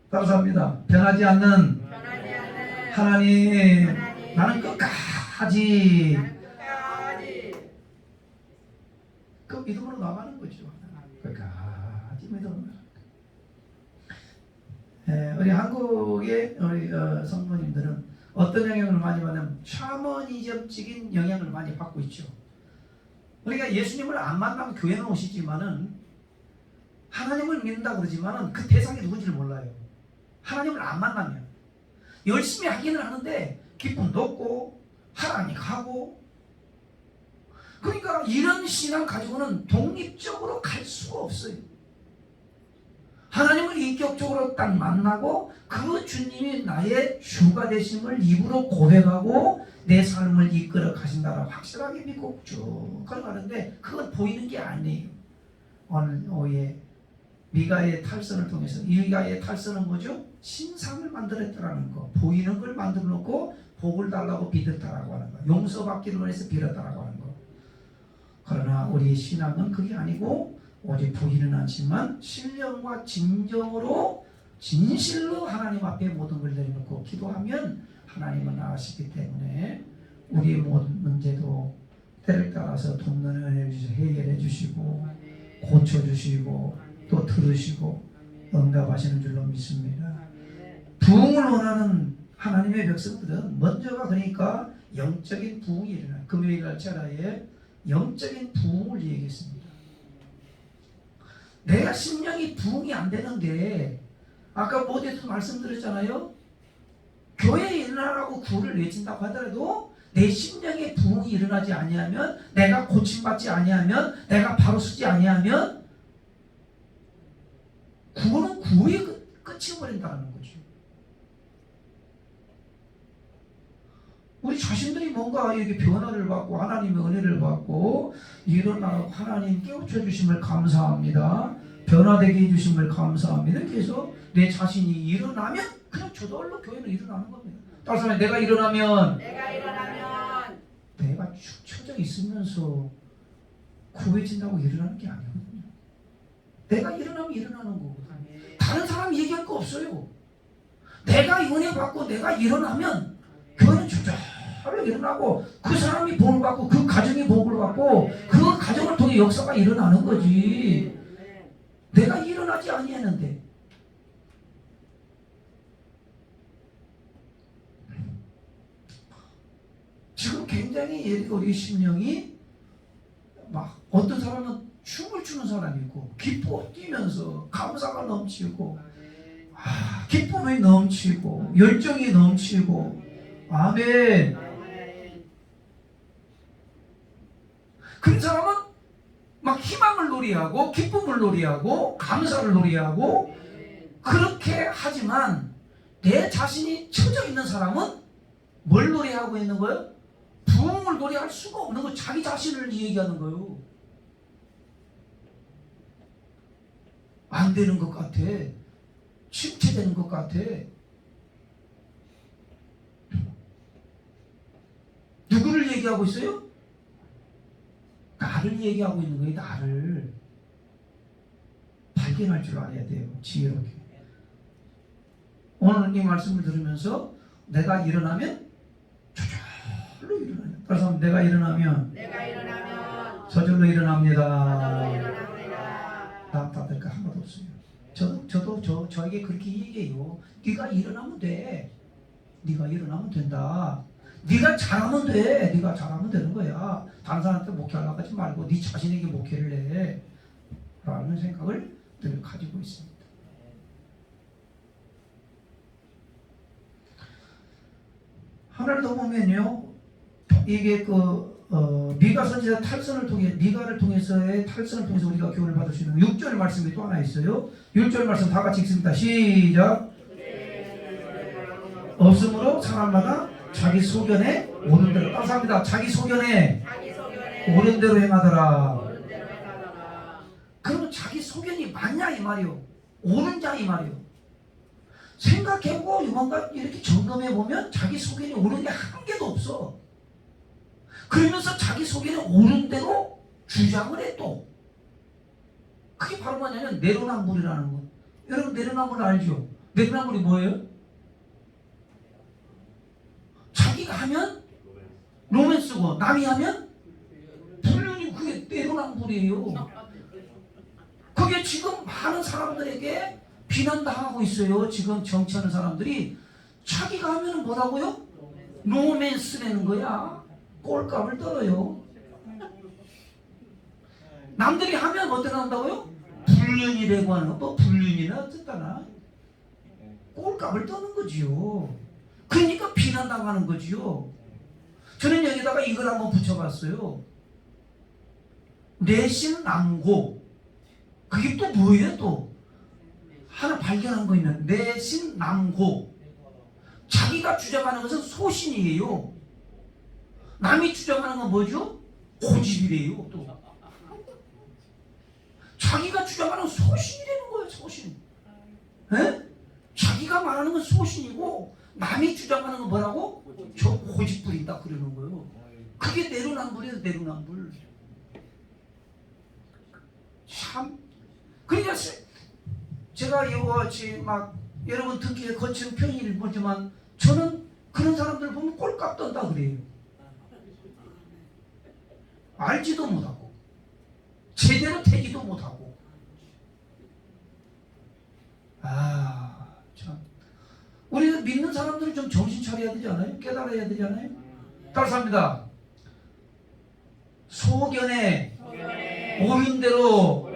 따라서 합니다. 변하지 않는 하나님, 나는 끝까지 그 믿음으로 나가는 거죠. 끝까지 믿음으로. 우리 한국의 우리 성도님들은 어떤 영향을 많이 받냐면 샤머니즘적인 영향을 많이 받고 있죠. 우리가 예수님을 안 만나면 교회는 오시지만은 하나님을 믿는다 그러지만은 그 대상이 누군지를 몰라요. 하나님을 안 만나면 열심히 하기는 하는데 기쁨도 없고 하나님 가고, 그러니까 이런 신앙 가지고는 독립적으로 갈 수가 없어요. 하나님을 인격적으로 딱 만나고 그 주님이 나의 주가 되심을 입으로 고백하고 내 삶을 이끌어 가신다라고 확실하게 믿고 쭉 걸어가는데 그건 보이는 게 아니에요. 오늘 오후에 미가의 탈선을 통해서, 미가의 탈선은 뭐죠? 신상을 만들었다라는 거, 보이는 걸 만들어 놓고 복을 달라고 빌었다라고 하는 거, 용서받기를 원해서 빌었다라고 하는 거. 그러나 우리의 신앙은 그게 아니고 오직 보이는 않지만 신령과 진정으로 진실로 하나님 앞에 모든 걸 내려놓고 기도하면 하나님은 나으시기 때문에 우리의 모든 문제도 때를 따라서 돕는 은혜를 해결해 주시고 고쳐주시고 또 들으시고 응답하시는 줄로 믿습니다. 부흥을 원하는 하나님의 백성들은 먼저가 그러니까 영적인 부흥이 일어나요. 금요일날 철야에 영적인 부흥을 얘기했습니다. 내가 심령이 부흥이 안 되는 게 아까 모두에서 말씀드렸잖아요. 교회에 일어나라고 구호를 외친다고 하더라도 내 심령의 부흥이 일어나지 아니하면, 내가 고침받지 아니하면, 내가 바로 서지 아니하면 구호는 구호에 끝이 버린다는 거죠. 우리 자신들이 뭔가 이렇게 변화를 받고 하나님의 은혜를 받고 일어나고 하나님 깨우쳐 주심을 감사합니다. 변화되게 해주심을 감사합니다. 그래서 내 자신이 일어나면 그냥 저절로 교회는 일어나는 겁니다. 다른 사람이 내가 일어나면 내가 축 처져 있으면서 구해진다고 일어나는 게 아니거든요. 내가 일어나면 일어나는 거거든요. 다른 사람 얘기할 거 없어요. 내가 은혜 받고 내가 일어나면 교회는 저절로 일어나고 그 사람이 복을 받고 그 가정이 복을 받고 그 가정을 통해 역사가 일어나는 거지. 내가 일어나지 아니했는데. 지금 굉장히 우리 심령이 막 어떤 사람은 춤을 추는 사람이 있고 기뻐 뛰면서 감사가 넘치고 기쁨이 넘치고 열정이 넘치고 아멘. 그 사람은 막 희망을 놀이하고 기쁨을 놀이하고 감사를 놀이하고 그렇게 하지만 내 자신이 처져 있는 사람은 뭘 놀이하고 있는 거예요? 부흥을 놀이할 수가 없는 거예요. 자기 자신을 얘기하는 거예요. 안 되는 것 같아. 침체되는 것 같아. 누구를 얘기하고 있어요? 나를 얘기하고 있는 거예요. 나를 발견할 줄 알아야 돼요. 지혜롭게. 오늘 이 말씀을 들으면서 내가 일어나면 저절로 일어나요. 그래서 내가 일어나면 저절로 일어납니다. 다들 그 하나도 없어요. 저도 저에게 그렇게 얘기해요. 네가 일어나면 돼. 네가 일어나면 된다. 네가 잘하면 돼. 네가 잘하면 되는 거야. 다른 사람한테 목회하려고 하지 말고 네 자신에게 목회를 해. 라는 생각을 늘 가지고 있습니다. 하나를 더 보면요. 이게 미가 선지자 탈선을 통해 미가를 통해서의 탈선을 통해서 우리가 교훈을 받을 수 있는 6절 말씀이 또 하나 있어요. 6절 말씀 다 같이 읽습니다. 시작. 없으므로 사람마다 자기 소견에 오른 대로 감사합니다. 자기 소견에 오른 대로 행하더라. 그러면 자기 소견이 맞냐 이 말이요. 옳은냐 이 말이요. 생각해보고 뭔가 이렇게 점검해보면 자기 소견이 옳은 게 한 개도 없어. 그러면서 자기 소견이 옳은 대로 주장을 해 또. 그게 바로 뭐냐면 내로남불이라는 거. 여러분 내로남불 알죠? 내로남불이 뭐예요? 자기가 하면 로맨스고 남이 하면 불륜이고 그게 내로남불이에요. 그게 지금 많은 사람들에게 비난당하고 있어요. 지금 정치하는 사람들이 자기가 하면 뭐라고요? 로맨스라는 거야. 꼴값을 떨어요. 남들이 하면 어떻게 한다고요? 불륜이라고 하는 거. 뭐 불륜이나 어쨌다나 꼴값을 떠는 거지요. 그러니까 비난당하는 거지요. 저는 여기다가 이걸 한번 붙여봤어요. 내신남고. 그게 또 뭐예요 또? 하나 발견한 거 있는 내신남고. 자기가 주장하는 것은 소신이에요. 남이 주장하는 건 뭐죠? 고집이래요. 또 자기가 주장하는 건 소신이라는 거예요. 소신. 에? 자기가 말하는 건 소신이고 남이 주장하는 건 뭐라고? 저 고집 부린다 그러는 거예요. 그게 내로남불이에요. 내로남불. 참. 그러니까 제가 이거 같이 막 여러분 듣기에 거친 편의를 보지만 저는 그런 사람들 보면 꼴값 떤다 그래요. 알지도 못하고 제대로 되지도 못하고. 참. 우리 믿는 사람들은 좀 정신 차려야 되지 않아요? 깨달아야 되지 않아요? 따라합니다. 소견에 옳은 대로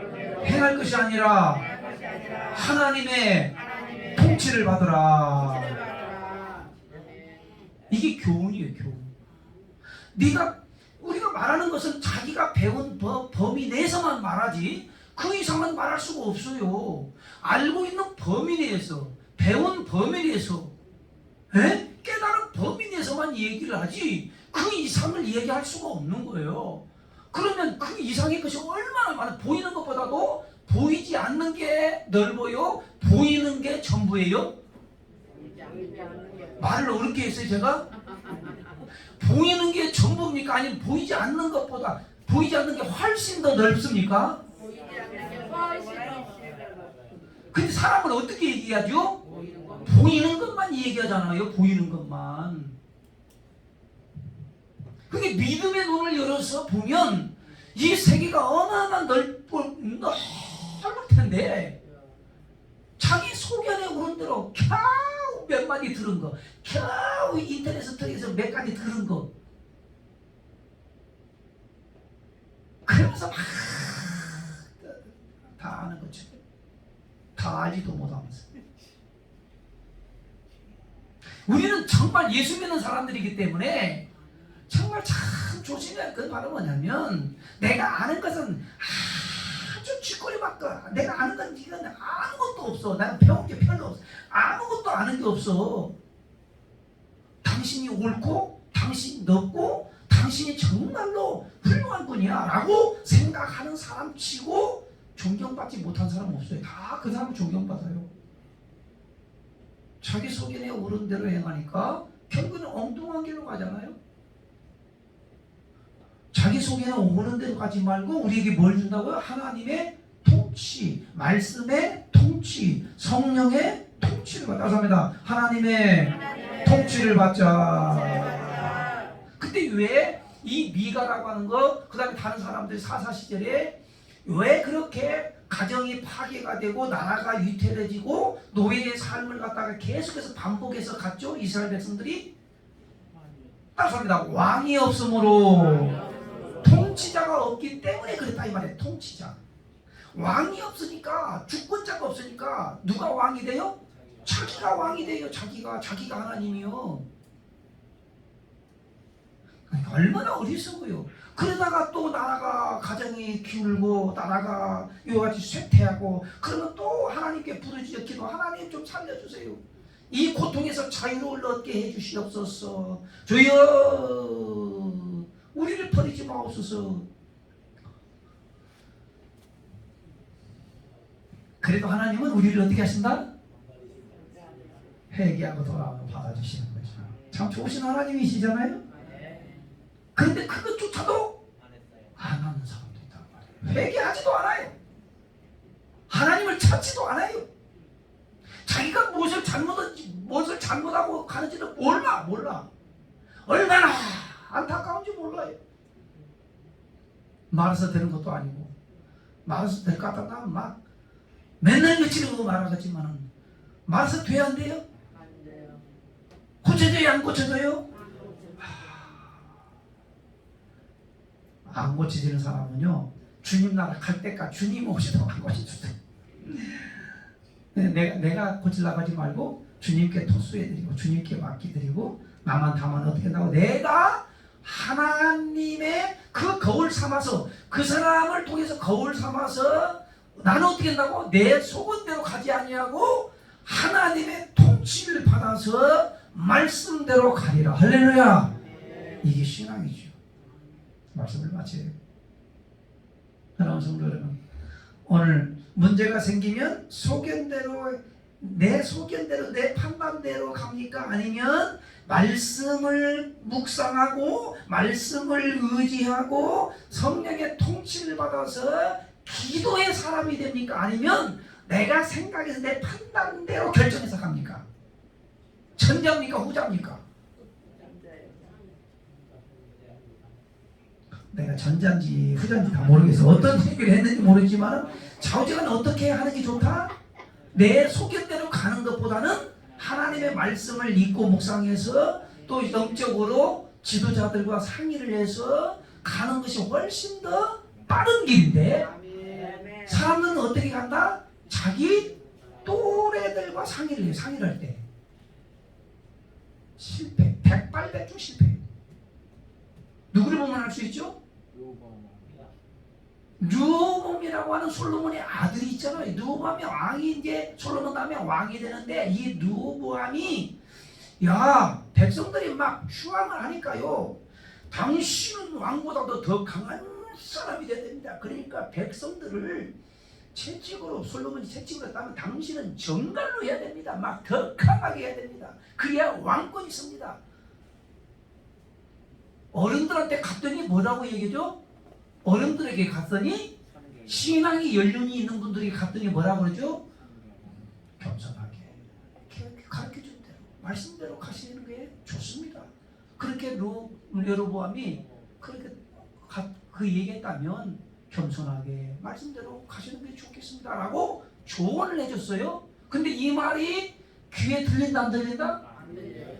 행할 것이 아니라 하나님의 통치를 받으라. 이게 교훈이에요. 교훈. 우리가 말하는 것은 자기가 배운 범위 내에서만 말하지 그 이상은 말할 수가 없어요. 알고 있는 범위 내에서, 배운 범위 내에서, 깨달은 범위 내에서 안에서만 얘기를 하지 그 이상을 얘기할 수가 없는 거예요. 그러면 그 이상의 것이 얼마나 많아. 보이는 것보다도 보이지 않는 게 넓어요? 보이는 게 전부예요? 말을 어렵게 했어요 제가? 보이는 게 전부입니까? 아니면 보이지 않는 것보다 보이지 않는 게 훨씬 더 넓습니까? 근데 사람을 어떻게 얘기하죠? 보이는 것만 얘기하잖아요. 보이는 것만. 그게 믿음의 눈을 열어서 보면 이 세계가 어마어마한 넓을 텐데 자기 소견에 오른 대로 겨우 몇 마디 들은 거, 겨우 인터넷 통해서 몇 가지 들은 거, 그러면서 막 다 아는 거죠. 다 알지도 못하면서. 우리는 정말 예수 믿는 사람들이기 때문에 정말 참 조심해야 할 건 바로 뭐냐면 내가 아는 것은 아주 쥐꼬리 바꿔. 내가 아는 건 이건 아무것도 없어. 내가 배운 게 별로 없어. 아무것도 아는 게 없어. 당신이 옳고 당신이 높고 당신이 정말로 훌륭한 분이야 라고 생각하는 사람 치고 존경받지 못한 사람 없어요. 다 그 사람 존경받아요. 자기 소견에 오른 대로 행하니까 결국은 엉뚱한 길로 가잖아요. 자기 소견에 오른 대로 가지 말고 우리에게 뭘 준다고요? 하나님의 통치, 말씀의 통치, 성령의 통치를 받자. 합니다. 하나님의 통치를 받자. 근데 왜 이 미가라고 하는 거, 그 다음에 다른 사람들 사사시절에 왜 그렇게 가정이 파괴가 되고 나라가 위태해지고 노예의 삶을 갖다가 계속해서 반복해서 갔죠? 이스라엘 백성들이? 따라합니다. 왕이 없으므로 통치자가 없기 때문에 그랬다 이 말이에요. 통치자. 왕이 없으니까, 주권자가 없으니까 누가 왕이 돼요? 자기가 왕이 돼요. 자기가 하나님이요. 얼마나 어리석어요. 그러다가 또 나라가 가정이 기울고 나라가 이와같이 쇠퇴하고 그러면 또 하나님께 부르짖어 기도, 하나님 좀 살려주세요. 이 고통에서 자유를 얻게 해주시옵소서. 주여 우리를 버리지 마옵소서. 그래도 하나님은 우리를 어떻게 하신다? 회개하고 돌아오면 받아주시는 거죠. 참 좋으신 하나님이시잖아요. 그런데 그것조차도 안 하는 사람도 있단 말이에요. 회개하지도 않아요. 하나님을 찾지도 않아요. 자기가 무엇을 잘못하고 가는지는 몰라. 얼마나 안타까운지 몰라요. 말해서 되는 것도 아니고, 말해서 될 것 같다면 막 맨날 며칠을 말하겠지만은 말해서 돼야 안 돼요? 안 돼요. 고쳐져요, 안 고쳐져요? 안 고쳐지는 사람은요, 주님 나라 갈 때까지 주님 오시도록 안 고쳐주세요. 내가 고치려고 하지 말고 주님께 토스해드리고 주님께 맡기드리고 나만 다만 어떻게 한다고? 내가 하나님의 그 거울 삼아서 그 사람을 통해서 거울 삼아서 나는 어떻게 한다고? 내 소원대로 가지 아니하고 하나님의 통치를 받아서 말씀대로 가리라. 할렐루야. 이게 신앙이죠. 말씀을 마쳐요. 사랑하는 성도 여러분, 오늘 문제가 생기면 내 소견대로 내 판단대로 갑니까? 아니면 말씀을 묵상하고 말씀을 의지하고 성령의 통치를 받아서 기도의 사람이 됩니까? 아니면 내가 생각해서 내 판단대로 결정해서 갑니까? 전자입니까? 후자입니까? 내가 전자인지 후자인지 다 모르겠어. 어떤 얘기를 했는지 모르지만 좌우지간 어떻게 하는 게 좋다? 내 소견대로 가는 것보다는 하나님의 말씀을 읽고 묵상해서 또 영적으로 지도자들과 상의를 해서 가는 것이 훨씬 더 빠른 길인데, 사람들은 어떻게 간다? 자기 또래들과 상의를 해요. 상의를 할 때 실패, 백발백중 실패. 누구를 보면 알 수 있죠? 르호보암이라고 하는 솔로몬의 아들이 있잖아요. 르호보암이 왕이 이제 솔로몬 다음에 왕이 되는데, 이 르호보암이 야, 백성들이 막 추앙을 하니까요, 당신은 왕보다도 더 강한 사람이 되어야 됩니다. 그러니까 백성들을 채찍으로, 솔로몬이 채찍으로 따면 당신은 정갈로 해야 됩니다. 막 더 강하게 해야 됩니다. 그래야 왕권이 있습니다. 어른들한테 갔더니 뭐라고 얘기죠? 어른들에게 갔더니, 신앙이 연륜이 있는 분들이 갔더니 뭐라고 그러죠? 겸손하게 가르쳐준 대로, 말씀대로 가시는 게 좋습니다. 그렇게 여로보암이 그렇게 그 얘기했다면 겸손하게 말씀대로 가시는 게 좋겠습니다 라고 조언을 해줬어요. 근데 이 말이 귀에 들린다 안 들린다? 안 들려요.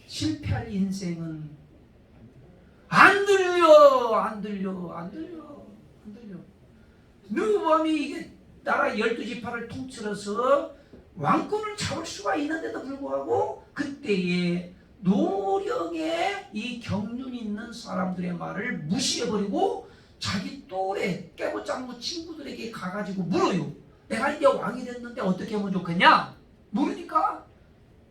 실패할 인생은 안 들려. 르호보암이 이게 나라 12지파를 통틀어서 왕권을 잡을 수가 있는데도 불구하고 그때의 노령의 이 경륜 있는 사람들의 말을 무시해버리고 자기 또래 깨보장무 친구들에게 가가지고 물어요. 내가 이제 왕이 됐는데 어떻게 하면 좋겠냐? 물으니까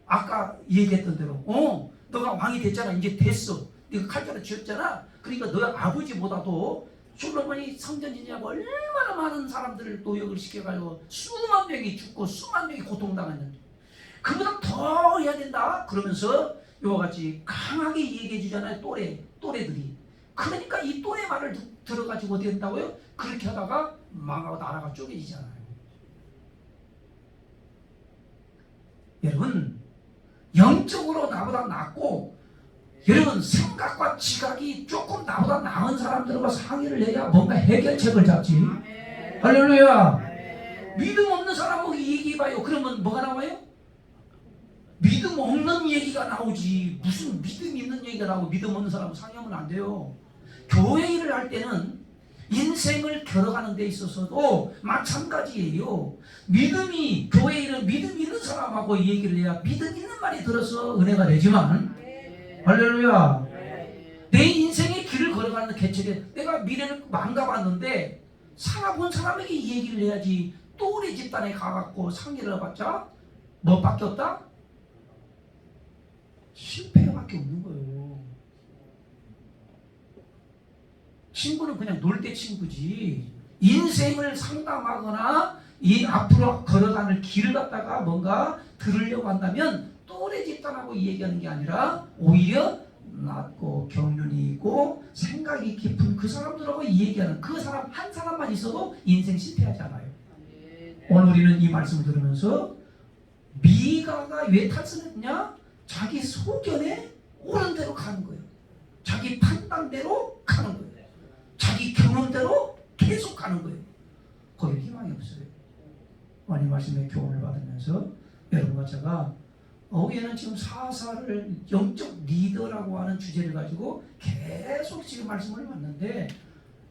아까 얘기했던 대로 너가 왕이 됐잖아. 이제 됐어. 네가 칼자루 쥐었잖아. 그러니까 너의 아버지보다도 솔로몬이 성전 진지하고 얼마나 많은 사람들을 노역을 시켜가지고 수만 명이 죽고 수만 명이 고통당했는데 그보다 더 해야 된다. 그러면서 이와 같이 강하게 얘기해 주잖아요. 또래들이. 그러니까 이 또래 말을 들어가지고 어떻게 된다고요? 그렇게 하다가 망하고 나라가 쪼개지잖아요. 여러분, 영적으로 나보다 낫고 여러분 생각과 지각이 조금 나보다 나은 사람들과 상의를 해야 뭔가 해결책을 잡지. 할렐루야. 믿음 없는 사람하고 얘기해봐요. 그러면 뭐가 나와요? 믿음 없는 얘기가 나오지. 무슨 믿음 있는 얘기가 나오고 믿음 없는 사람하고 상의하면 안 돼요. 교회 일을 할 때는 인생을 걸어가는 데 있어서도 마찬가지예요. 교회 일은 믿음 있는 사람하고 얘기를 해야 믿음 있는 말이 들어서 은혜가 되지만, 할렐루야. 내 인생의 길을 걸어가는 개척에 내가 미래를 망가봤는데 살아본 사람에게 얘기를 해야지. 또래 집단에 가갖고 상의를 해봤자 뭐밖에 없다? 실패밖에 없는 거예요. 친구는 그냥 놀 때 친구지 인생을 상담하거나 이 앞으로 걸어가는 길을 갖다가 뭔가 들으려고 한다면 또래 집단하고 얘기하는 게 아니라 오히려 낮고 경륜이 있고 생각이 깊은 그 사람들하고 얘기하는 그 사람 한 사람만 있어도 인생 실패하지 않아요. 오늘 우리는 이 말씀을 들으면서 미가가 왜 탈선했냐? 자기 소견에 옳은 대로 가는 거예요. 자기 판단대로 가는 거예요. 자기 경험대로 계속 가는 거예요. 거기에 희망이 없어요. 많이 말씀에 교훈을 받으면서 여러분과 제가 얘는 지금 사사를 영적 리더라고 하는 주제를 가지고 계속 지금 말씀을 받는데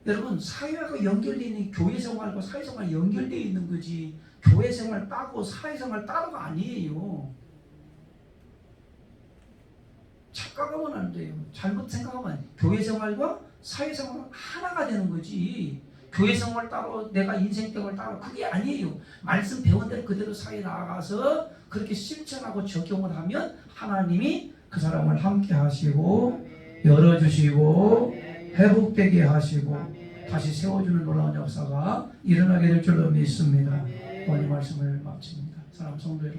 여러분 사회하고 연결되어 있는 교회 생활과 사회생활이 연결되어 있는 거지 교회 생활 따고 사회생활 따로가 아니에요. 착각하면 안 돼요. 잘못 생각하면 교회 생활과 사회생활은 하나가 되는 거지 교회 생활 따로 내가 인생 생활 따로 그게 아니에요. 말씀 배운 대로 그대로 사회에 나아가서 그렇게 실천하고 적용을 하면 하나님이 그 사람을 함께 하시고 열어주시고 회복되게 하시고 다시 세워주는 놀라운 역사가 일어나게 될 줄로 믿습니다. 오늘 말씀을 마칩니다. 사랑하는 성도 여러분.